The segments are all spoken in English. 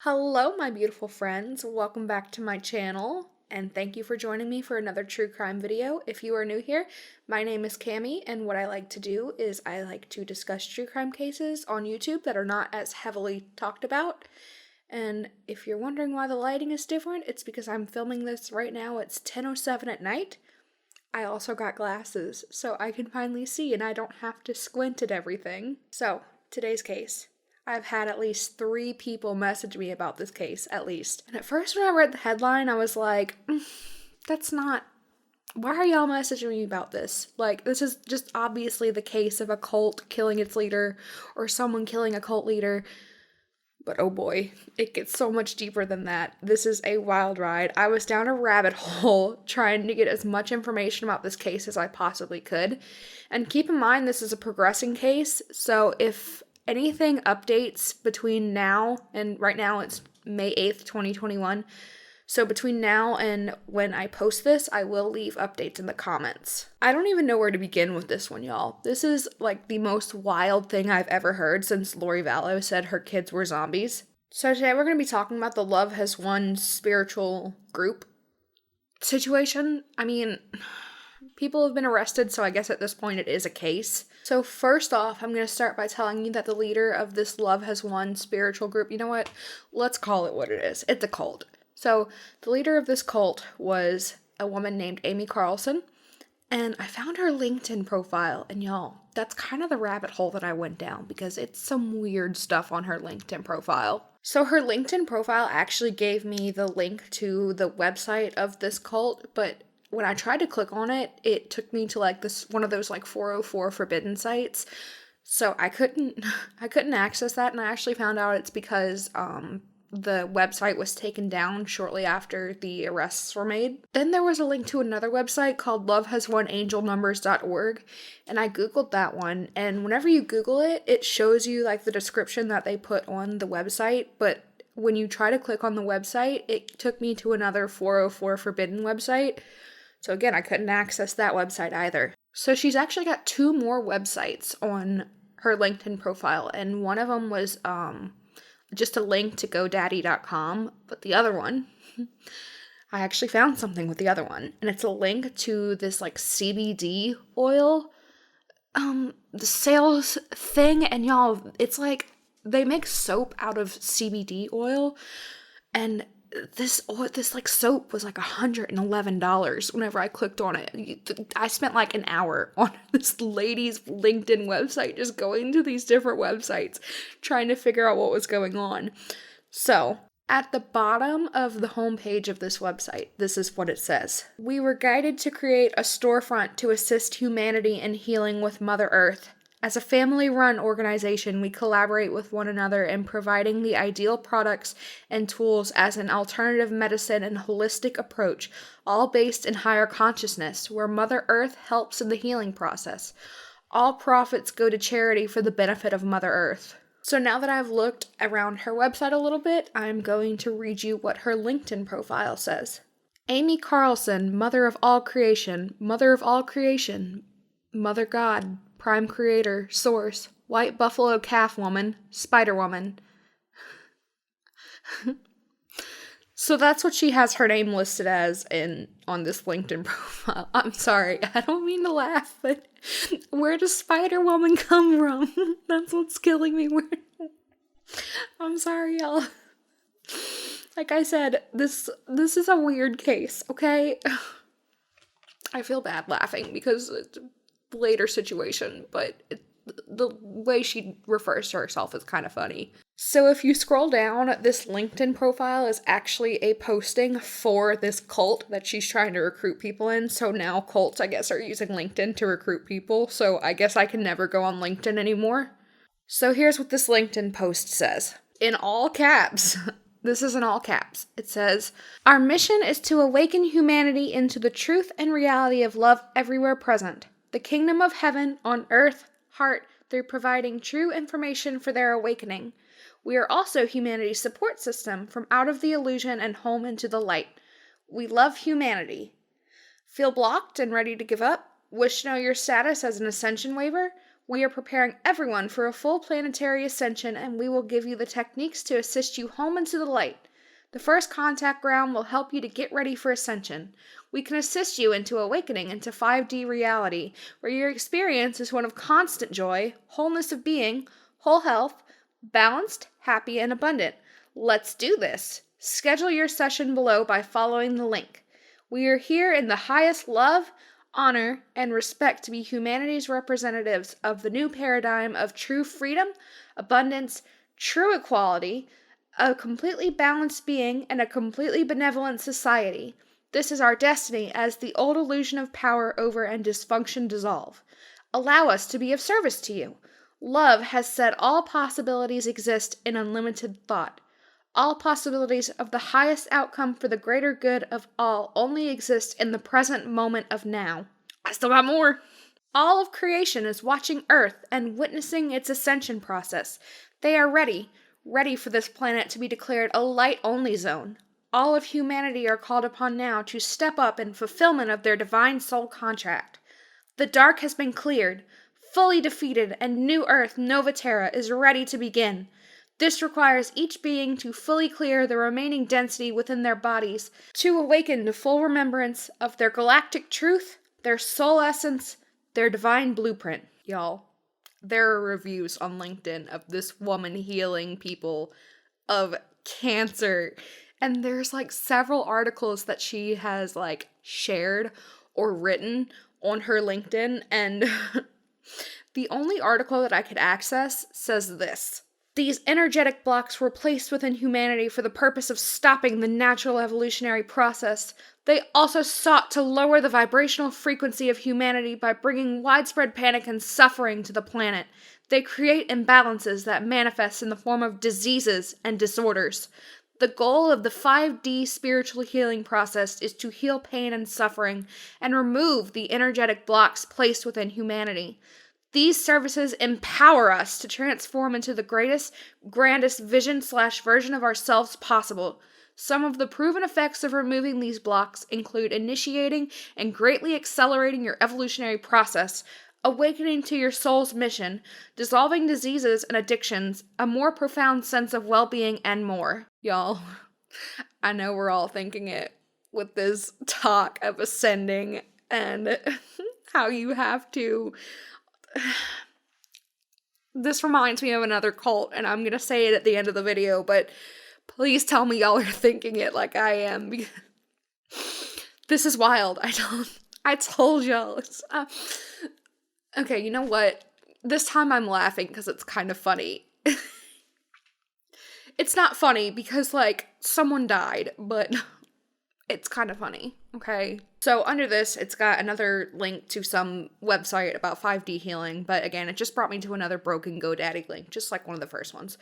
Hello, my beautiful friends. Welcome back to my channel, and thank you for joining me for another true crime video. If you are new here, my name is Cami, and what I like to do is I like to discuss true crime cases on YouTube that are not as heavily talked about. And if you're wondering why the lighting is different, it's because I'm filming this right now. It's 10:07 at night. I also got glasses, so I can finally see and I don't have to squint at everything. So, today's case. I've had at least 3 people message me about this case, at least. And at first when I read the headline, I was like, that's not... Why are y'all messaging me about this? Like, this is just obviously the case of a cult killing its leader, or someone killing a cult leader. But oh boy, it gets so much deeper than that. This is a wild ride. I was down a rabbit hole trying to get as much information about this case as I possibly could. And keep in mind, this is a progressing case, so if anything updates between now and right now it's May 8th, 2021. So between now and when I post this, I will leave updates in the comments. I don't even know where to begin with this one, y'all. This is like the most wild thing I've ever heard since Lori Vallow said her kids were zombies. So today we're going to be talking about the Love Has Won spiritual group situation. I mean, people have been arrested, so I guess at this point it is a case. So first off, I'm going to start by telling you that the leader of this Love Has Won spiritual group, you know what? Let's call it what it is. It's a cult. So the leader of this cult was a woman named Amy Carlson, and I found her LinkedIn profile, and y'all, that's kind of the rabbit hole that I went down because it's some weird stuff on her LinkedIn profile. So her LinkedIn profile actually gave me the link to the website of this cult, but when I tried to click on it, it took me to like this one of those like 404 forbidden sites. So I couldn't access that, and I actually found out it's because the website was taken down shortly after the arrests were made. Then there was a link to another website called lovehaswonangelnumbers.org, and I googled that one, and whenever you Google it, it shows you like the description that they put on the website, but when you try to click on the website, it took me to another 404 forbidden website. So again, I couldn't access that website either. So she's actually got 2 more websites on her LinkedIn profile, and one of them was just a link to GoDaddy.com, but the other one, I actually found something with the other one, and it's a link to this like CBD oil, the sales thing, and y'all, it's like they make soap out of CBD oil, and this like soap was like $111 whenever I clicked on it. I spent like an hour on this lady's LinkedIn website just going to these different websites trying to figure out what was going on. So, at the bottom of the homepage of this website, this is what it says. We were guided to create a storefront to assist humanity in healing with Mother Earth. As a family-run organization, we collaborate with one another in providing the ideal products and tools as an alternative medicine and holistic approach, all based in higher consciousness, where Mother Earth helps in the healing process. All profits go to charity for the benefit of Mother Earth. So now that I've looked around her website a little bit, I'm going to read you what her LinkedIn profile says. Amy Carlson, Mother of all creation, Mother of all creation, Mother God, Prime Creator, Source, White Buffalo Calf Woman, Spider Woman. So that's what she has her name listed as on this LinkedIn profile. I'm sorry, I don't mean to laugh, but where does Spider Woman come from? That's what's killing me. I'm sorry, y'all. Like I said, this is a weird case, okay? I feel bad laughing because it's a later situation, but the way she refers to herself is kind of funny. So if you scroll down, this LinkedIn profile is actually a posting for this cult that she's trying to recruit people in. So now cults, I guess, are using LinkedIn to recruit people. So I guess I can never go on LinkedIn anymore. So here's what this LinkedIn post says. In all caps. This is in all caps. It says, our mission is to awaken humanity into the truth and reality of love everywhere present. The kingdom of heaven on earth, heart, through providing true information for their awakening. We are also humanity's support system from out of the illusion and home into the light. We love humanity. Feel blocked and ready to give up? Wish to know your status as an ascension waiver? We are preparing everyone for a full planetary ascension, and we will give you the techniques to assist you home into the light. The first contact ground will help you to get ready for ascension. We can assist you into awakening into 5D reality, where your experience is one of constant joy, wholeness of being, whole health, balanced, happy, and abundant. Let's do this. Schedule your session below by following the link. We are here in the highest love, honor, and respect to be humanity's representatives of the new paradigm of true freedom, abundance, true equality, a completely balanced being, and a completely benevolent society. This is our destiny as the old illusion of power over and dysfunction dissolve. Allow us to be of service to you. Love has said all possibilities exist in unlimited thought. All possibilities of the highest outcome for the greater good of all only exist in the present moment of now. I still got more. All of creation is watching Earth and witnessing its ascension process. They are ready for this planet to be declared a light-only zone. All of humanity are called upon now to step up in fulfillment of their divine soul contract. The dark has been cleared, fully defeated, and New Earth, Nova Terra, is ready to begin. This requires each being to fully clear the remaining density within their bodies to awaken to full remembrance of their galactic truth, their soul essence, their divine blueprint. Y'all, there are reviews on LinkedIn of this woman healing people of cancer. And there's like several articles that she has like shared or written on her LinkedIn. And the only article that I could access says this. These energetic blocks were placed within humanity for the purpose of stopping the natural evolutionary process. They also sought to lower the vibrational frequency of humanity by bringing widespread panic and suffering to the planet. They create imbalances that manifest in the form of diseases and disorders. The goal of the 5D spiritual healing process is to heal pain and suffering and remove the energetic blocks placed within humanity. These services empower us to transform into the greatest, grandest vision/version of ourselves possible. Some of the proven effects of removing these blocks include initiating and greatly accelerating your evolutionary process, awakening to your soul's mission, dissolving diseases and addictions, a more profound sense of well-being, and more. Y'all, I know we're all thinking it with this talk of ascending and how you have to... This reminds me of another cult, and I'm gonna say it at the end of the video, but please tell me y'all are thinking it like I am, because this is wild. I told y'all. Okay, you know what? This time I'm laughing because it's kind of funny. It's not funny because, like, someone died, but it's kind of funny, okay? So under this, it's got another link to some website about 5D healing, but again, it just brought me to another broken GoDaddy link, just like one of the first ones.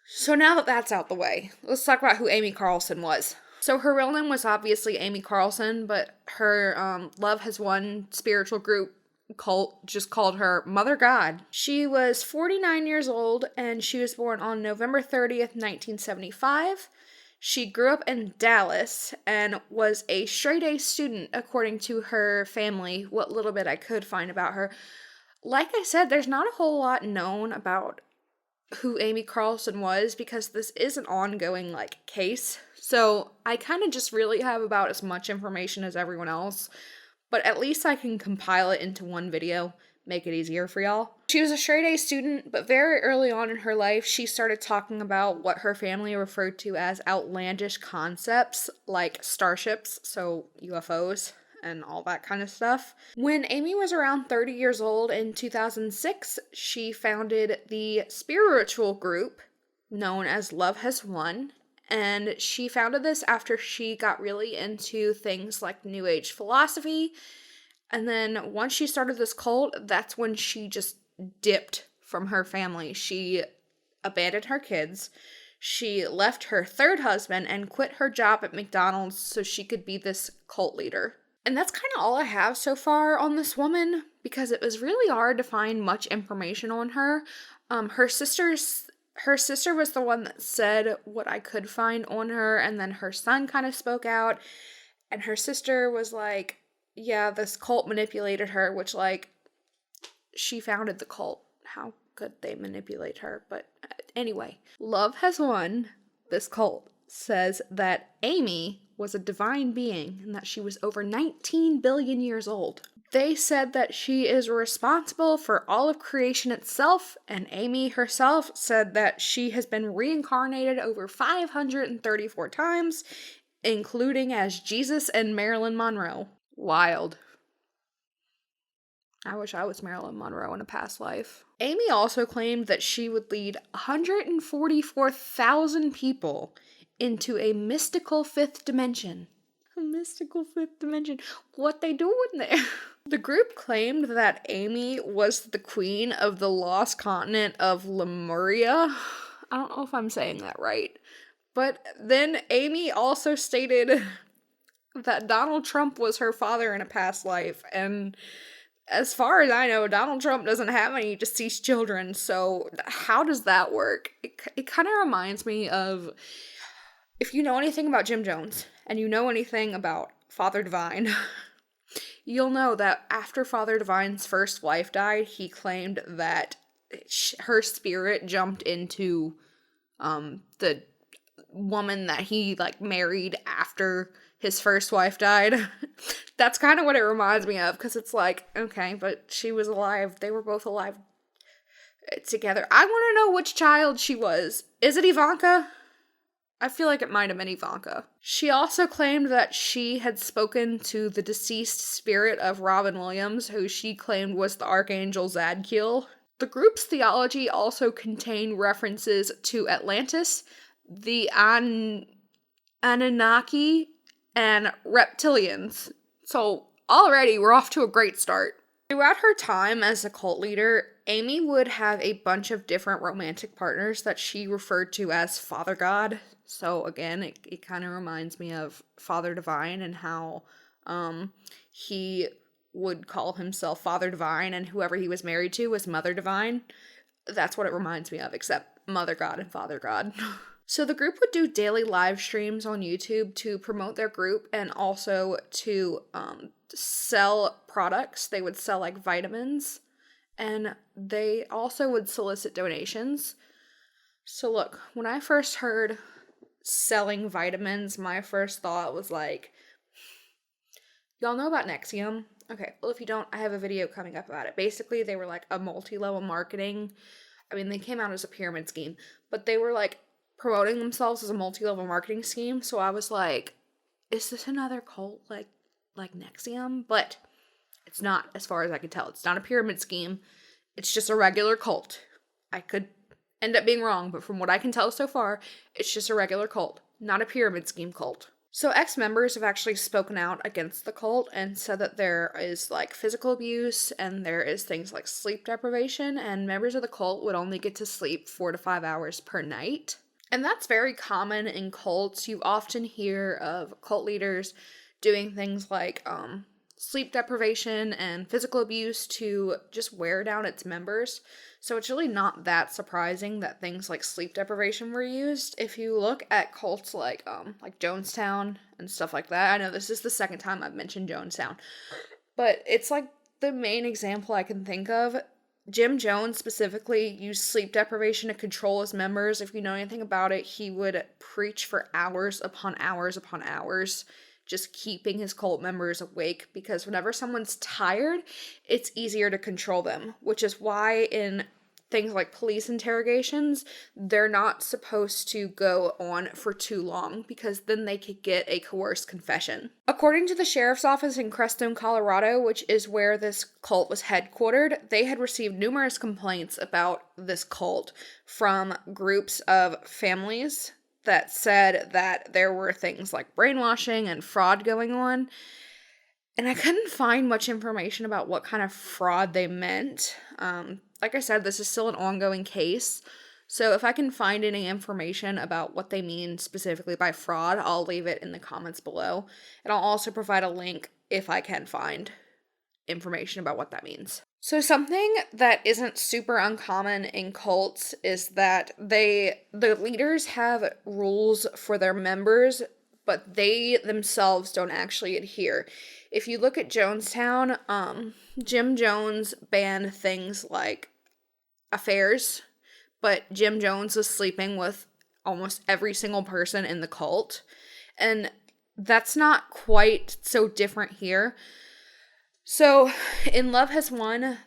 So now that that's out the way, let's talk about who Amy Carlson was. So her real name was obviously Amy Carlson, but her Love Has Won spiritual group cult just called her Mother God. She was 49 years old, and she was born on November 30th, 1975. She grew up in Dallas and was a straight-A student, according to her family, what little bit I could find about her. Like I said, there's not a whole lot known about who Amy Carlson was because this is an ongoing, like, case. So I kind of just really have about as much information as everyone else, but at least I can compile it into one video, make it easier for y'all. She was a straight-A student, but very early on in her life, she started talking about what her family referred to as outlandish concepts, like starships, so UFOs, and all that kind of stuff. When Amy was around 30 years old in 2006, she founded the spiritual group known as Love Has Won, and she founded this after she got really into things like New Age philosophy. And then once she started this cult, that's when she just dipped from her family. She abandoned her kids. She left her third husband and quit her job at McDonald's so she could be this cult leader. And that's kind of all I have so far on this woman, because it was really hard to find much information on her. Her sister was the one that said what I could find on her, and then her son kind of spoke out, and her sister was like, yeah, this cult manipulated her, which, like, she founded the cult. How could they manipulate her? But anyway, Love Has Won, this cult, says that Amy was a divine being and that she was over 19 billion years old. They said that she is responsible for all of creation itself, and Amy herself said that she has been reincarnated over 534 times, including as Jesus and Marilyn Monroe. Wild. I wish I was Marilyn Monroe in a past life. Amy also claimed that she would lead 144,000 people into a mystical fifth dimension. A mystical fifth dimension. What they doing there? The group claimed that Amy was the queen of the lost continent of Lemuria. I don't know if I'm saying that right. But then Amy also stated that Donald Trump was her father in a past life, and as far as I know, Donald Trump doesn't have any deceased children, so how does that work? It kind of reminds me of, if you know anything about Jim Jones, and you know anything about Father Divine, you'll know that after Father Divine's first wife died, he claimed that her spirit jumped into the woman that he, like, married after his first wife died. That's kind of what it reminds me of, because it's like, okay, but she was alive. They were both alive together. I want to know which child she was. Is it Ivanka? I feel like it might have been Ivanka. She also claimed that she had spoken to the deceased spirit of Robin Williams, who she claimed was the Archangel Zadkiel. The group's theology also contained references to Atlantis, the Anunnaki, and reptilians. So already we're off to a great start. Throughout her time as a cult leader, Amy would have a bunch of different romantic partners that she referred to as Father God. So again, it kind of reminds me of Father Divine and how he would call himself Father Divine and whoever he was married to was Mother Divine. That's what it reminds me of, except Mother God and Father God. So the group would do daily live streams on YouTube to promote their group and also to sell products. They would sell like vitamins, and they also would solicit donations. So look, when I first heard selling vitamins, my first thought was like, y'all know about Nexium? Okay, well if you don't, I have a video coming up about it. Basically, they were like a multi-level marketing. I mean, they came out as a pyramid scheme, but they were like promoting themselves as a multi-level marketing scheme. So I was like, is this another cult like Nexium? But it's not, as far as I could tell. It's not a pyramid scheme. It's just a regular cult. I could end up being wrong, but from what I can tell so far, it's just a regular cult, not a pyramid scheme cult. So ex-members have actually spoken out against the cult and said that there is like physical abuse and there is things like sleep deprivation, and members of the cult would only get to sleep 4 to 5 hours per night. And that's very common in cults. You often hear of cult leaders doing things like sleep deprivation and physical abuse to just wear down its members. So it's really not that surprising that things like sleep deprivation were used. If you look at cults like Jonestown and stuff like that, I know this is the second time I've mentioned Jonestown, but it's like the main example I can think of. Jim Jones specifically used sleep deprivation to control his members. If you know anything about it, he would preach for hours upon hours upon hours, just keeping his cult members awake, because whenever someone's tired, it's easier to control them, which is why in things like police interrogations, they're not supposed to go on for too long, because then they could get a coerced confession. According to the sheriff's office in Crestone, Colorado, which is where this cult was headquartered, they had received numerous complaints about this cult from groups of families that said that there were things like brainwashing and fraud going on. And I couldn't find much information about what kind of fraud they meant. Like I said, this is still an ongoing case. So if I can find any information about what they mean specifically by fraud, I'll leave it in the comments below. And I'll also provide a link if I can find information about what that means. So something that isn't super uncommon in cults is that the leaders have rules for their members but they themselves don't actually adhere. If you look at Jonestown, Jim Jones banned things like affairs, but Jim Jones was sleeping with almost every single person in the cult. And that's not quite so different here. So in Love Has Won,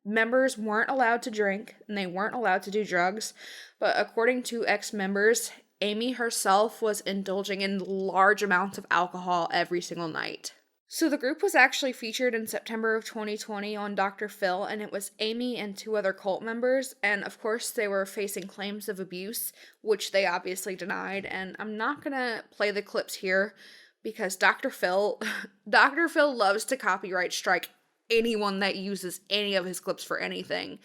members weren't allowed to drink and they weren't allowed to do drugs. But according to ex-members, Amy herself was indulging in large amounts of alcohol every single night. So the group was actually featured in September of 2020 on Dr. Phil, and it was Amy and 2 other cult members, and of course they were facing claims of abuse, which they obviously denied, and I'm not gonna play the clips here, because Dr. Phil loves to copyright strike anyone that uses any of his clips for anything,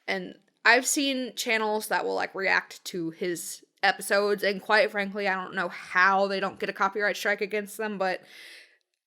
and I've seen channels that will, like, react to his episodes, and quite frankly, I don't know how they don't get a copyright strike against them, but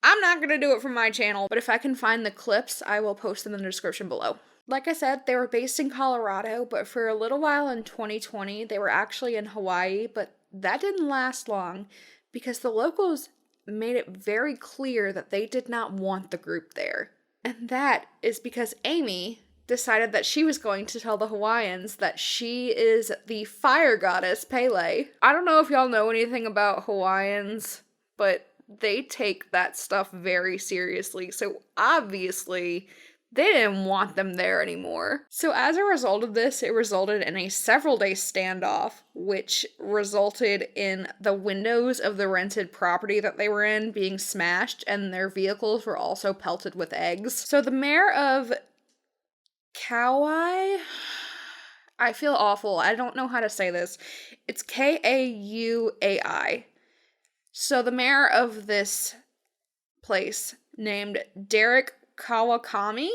I'm not going to do it from my channel, but if I can find the clips, I will post them in the description below. Like I said, they were based in Colorado, but for a little while in 2020, they were actually in Hawaii, but that didn't last long because the locals made it very clear that they did not want the group there. And that is because Amy decided that she was going to tell the Hawaiians that she is the fire goddess Pele. I don't know if y'all know anything about Hawaiians, but they take that stuff very seriously, so obviously they didn't want them there anymore. So as a result of this, it resulted in a several-day standoff, which resulted in the windows of the rented property that they were in being smashed, and their vehicles were also pelted with eggs. So the mayor of Kauai, I feel awful, I don't know how to say this, it's Kauai. So the mayor of this place, named Derek Kawakami,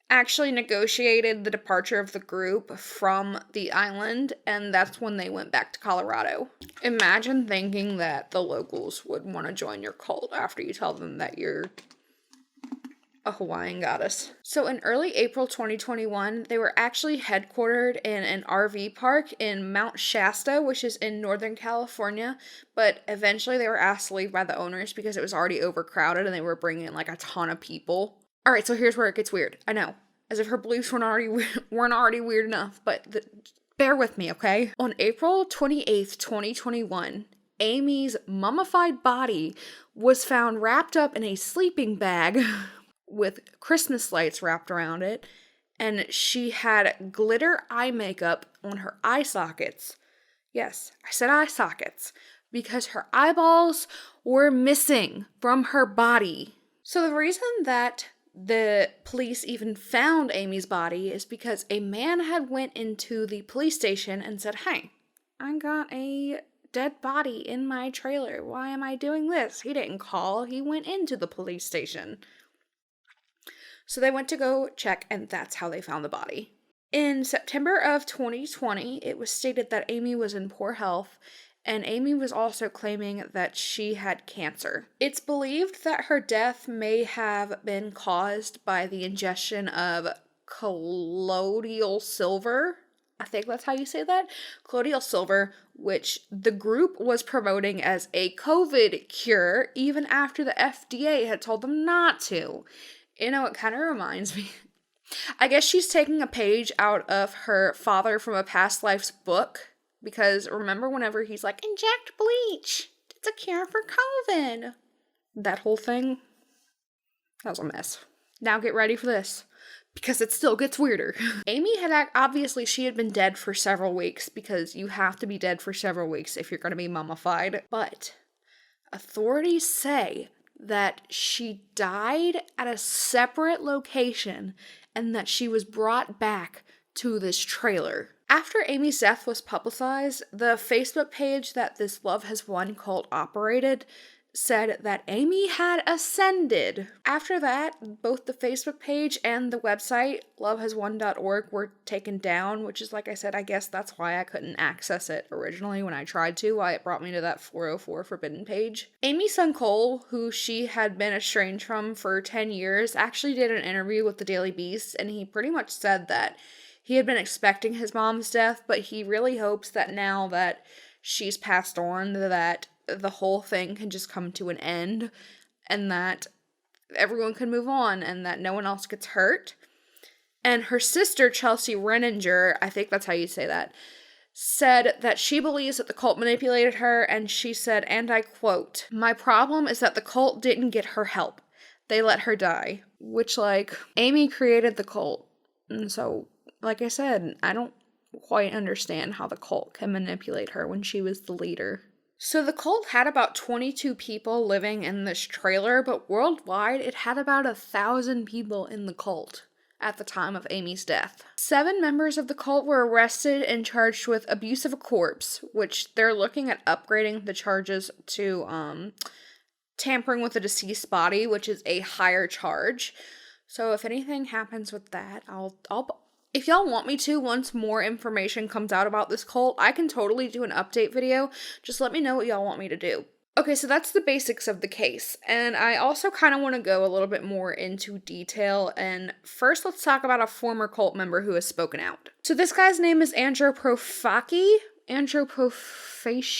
actually negotiated the departure of the group from the island, and that's when they went back to Colorado. Imagine thinking that the locals would want to join your cult after you tell them that you're a Hawaiian goddess. So in early April 2021, they were actually headquartered in an RV park in Mount Shasta, which is in Northern California, but eventually they were asked to leave by the owners because it was already overcrowded and they were bringing in like a ton of people. Alright, so here's where it gets weird. I know, as if her beliefs weren't already weird enough, but bear with me, okay? On April 28th, 2021, Amy's mummified body was found wrapped up in a sleeping bag with Christmas lights wrapped around it, and she had glitter eye makeup on her eye sockets. Yes, I said eye sockets, because her eyeballs were missing from her body. So the reason that the police even found Amy's body is because a man had went into the police station and said, "Hey, I got a dead body in my trailer. Why am I doing this?" He didn't call, he went into the police station. So they went to go check, and that's how they found the body. In September of 2020, it was stated that Amy was in poor health, and Amy was also claiming that she had cancer. It's believed that her death may have been caused by the ingestion of colloidal silver. I think that's how you say that. Colloidal silver, which the group was promoting as a COVID cure, even after the FDA had told them not to. You know, it kind of reminds me. I guess she's taking a page out of her Father from a Past Life's book, because remember whenever he's like, inject bleach, it's a cure for COVID. That whole thing, that was a mess. Now get ready for this, because it still gets weirder. Amy had, obviously she had been dead for several weeks, because you have to be dead for several weeks if you're going to be mummified, but authorities say that she died at a separate location and that she was brought back to this trailer. After Amy's death was publicized, the Facebook page that this Love Has Won cult operated said that Amy had ascended. After that, both the Facebook page and the website, lovehaswon.org, were taken down, which is, like I said, I guess that's why I couldn't access it originally when I tried to, why it brought me to that 404 forbidden page. Amy's son Cole, who she had been estranged from for 10 years, actually did an interview with the Daily Beast, and he pretty much said that he had been expecting his mom's death, but he really hopes that now that she's passed on, that the whole thing can just come to an end and that everyone can move on and that no one else gets hurt. And her sister, Chelsea Renninger, I think that's how you say that, said that she believes that the cult manipulated her, and she said, and I quote, "My problem is that the cult didn't get her help. They let her die." Which, like, Amy created the cult. And so, like I said, I don't quite understand how the cult can manipulate her when she was the leader. So the cult had about 22 people living in this trailer, but worldwide it had about 1,000 people in the cult at the time of Amy's death. 7 members of the cult were arrested and charged with abuse of a corpse, which they're looking at upgrading the charges to tampering with a deceased body, which is a higher charge. So if anything happens with that, I'll if y'all want me to, once more information comes out about this cult, I can totally do an update video. Just let me know what y'all want me to do. Okay, so that's the basics of the case, and I also kind of want to go a little bit more into detail, and first let's talk about a former cult member who has spoken out. So this guy's name is Andrew Profaki. Andrew Profaki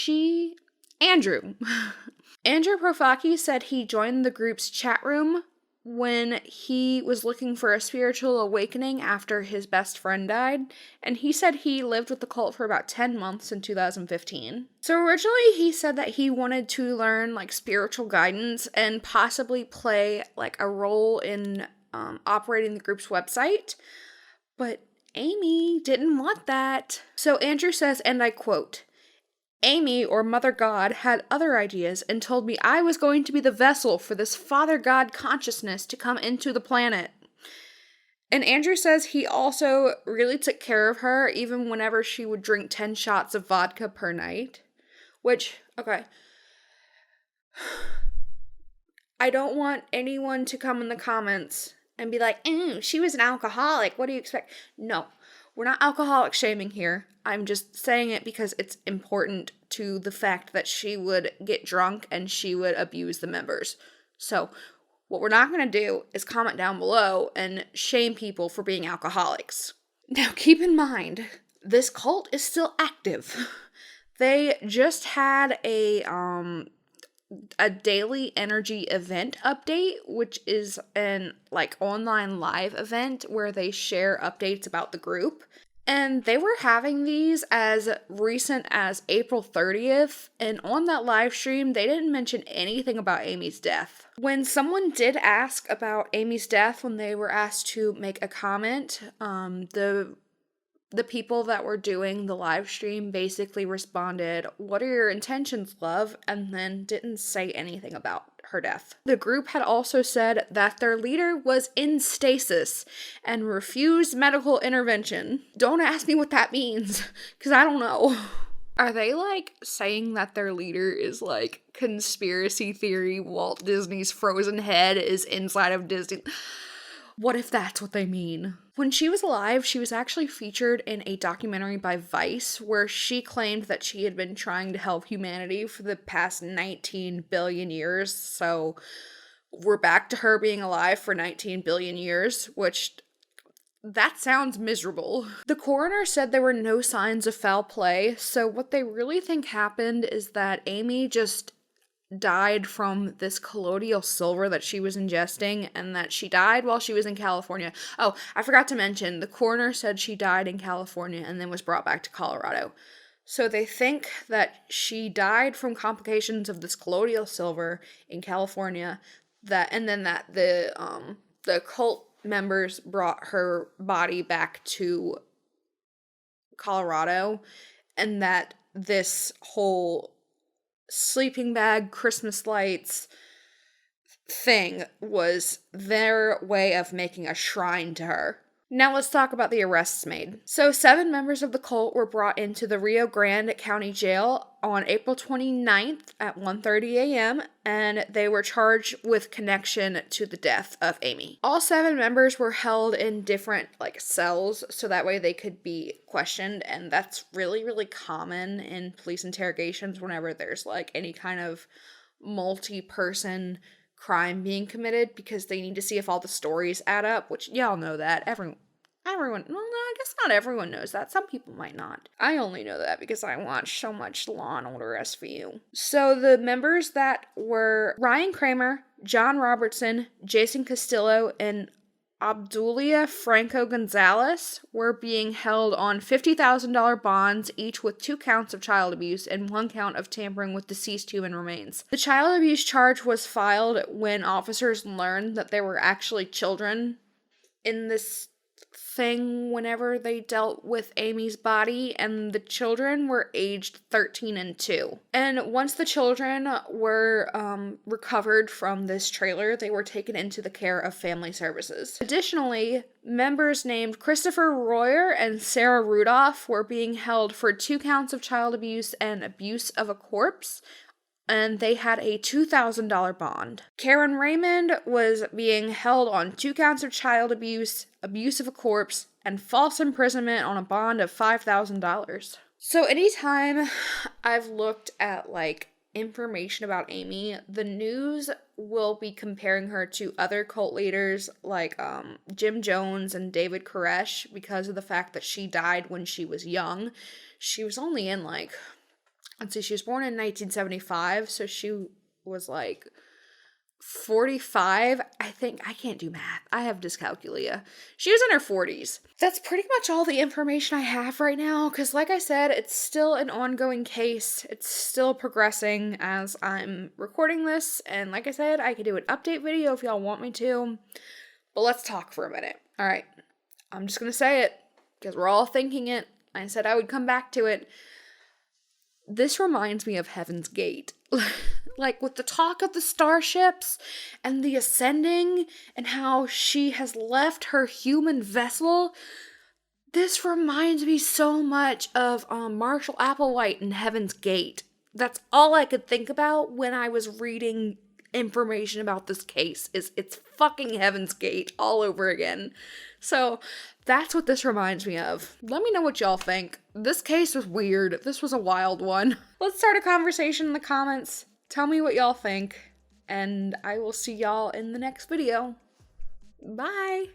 said he joined the group's chat room when he was looking for a spiritual awakening after his best friend died, and he said he lived with the cult for about 10 months in 2015. So originally he said that he wanted to learn, like, spiritual guidance and possibly play, like, a role in operating the group's website, but Amy didn't want that. So Andrew says, and I quote, "Amy, or Mother God, had other ideas and told me I was going to be the vessel for this Father God consciousness to come into the planet." And Andrew says he also really took care of her even whenever she would drink 10 shots of vodka per night. Which, okay. I don't want anyone to come in the comments and be like, she was an alcoholic. What do you expect? No, we're not alcoholic shaming here. I'm just saying it because it's important to the fact that she would get drunk and she would abuse the members. So what we're not going to do is comment down below and shame people for being alcoholics. Now keep in mind, this cult is still active. They just had a daily energy event update, which is an, like, online live event where they share updates about the group. And they were having these as recent as April 30th, and on that live stream, they didn't mention anything about Amy's death. When someone did ask about Amy's death, when they were asked to make a comment, the people that were doing the live stream basically responded, "What are your intentions, love?" and then didn't say anything about her death. The group had also said that their leader was in stasis and refused medical intervention. Don't ask me what that means, because I don't know. Are they, like, saying that their leader is, like, conspiracy theory Walt Disney's frozen head is inside of Disney? What if that's what they mean? When she was alive, she was actually featured in a documentary by Vice where she claimed that she had been trying to help humanity for the past 19 billion years. So we're back to her being alive for 19 billion years, which, that sounds miserable. The coroner said there were no signs of foul play, so what they really think happened is that Amy just died from this colloidal silver that she was ingesting, and that she died while she was in California. Oh, I forgot to mention, the coroner said she died in California and then was brought back to Colorado. So they think that she died from complications of this colloidal silver in California, and then that the cult members brought her body back to Colorado, and that this whole sleeping bag, Christmas lights thing was their way of making a shrine to her. Now let's talk about the arrests made. So 7 members of the cult were brought into the Rio Grande County Jail on April 29th at 1:30 a.m. and they were charged with connection to the death of Amy. All 7 members were held in different, like, cells so that way they could be questioned, and that's really, really common in police interrogations whenever there's, like, any kind of multi-person crime being committed, because they need to see if all the stories add up, which y'all know that. I everyone, well, no, I guess not everyone knows that. Some people might not. I only know that because I watch so much Law and Order SVU. So the members that were Ryan Kramer, John Robertson, Jason Castillo, and Obdulia Franco Gonzalez were being held on $50,000 bonds, each with 2 counts of child abuse and 1 count of tampering with deceased human remains. The child abuse charge was filed when officers learned that there were actually children in this thing whenever they dealt with Amy's body, and the children were aged 13 and 2. And once the children were recovered from this trailer, they were taken into the care of family services. Additionally, members named Christopher Royer and Sarah Rudolph were being held for 2 counts of child abuse and abuse of a corpse, and they had a $2,000 bond. Karen Raymond was being held on 2 counts of child abuse, abuse of a corpse, and false imprisonment on a bond of $5,000. So anytime I've looked at, like, information about Amy, the news will be comparing her to other cult leaders like Jim Jones and David Koresh because of the fact that she died when she was young. She was only in, like, let's see, she was born in 1975, so she was like 45, I think. I can't do math. I have dyscalculia. She was in her 40s. That's pretty much all the information I have right now, because like I said, it's still an ongoing case. It's still progressing as I'm recording this, and like I said, I could do an update video if y'all want me to, but let's talk for a minute. Alright, I'm just gonna say it, because we're all thinking it. I said I would come back to it. This reminds me of Heaven's Gate. Like, with the talk of the starships and the ascending and how she has left her human vessel, this reminds me so much of Marshall Applewhite in Heaven's Gate. That's all I could think about when I was reading information about this case, is it's fucking Heaven's Gate all over again. So that's what this reminds me of. Let me know what y'all think. This case was weird. This was a wild one. Let's start a conversation in the comments. Tell me what y'all think, and I will see y'all in the next video. Bye!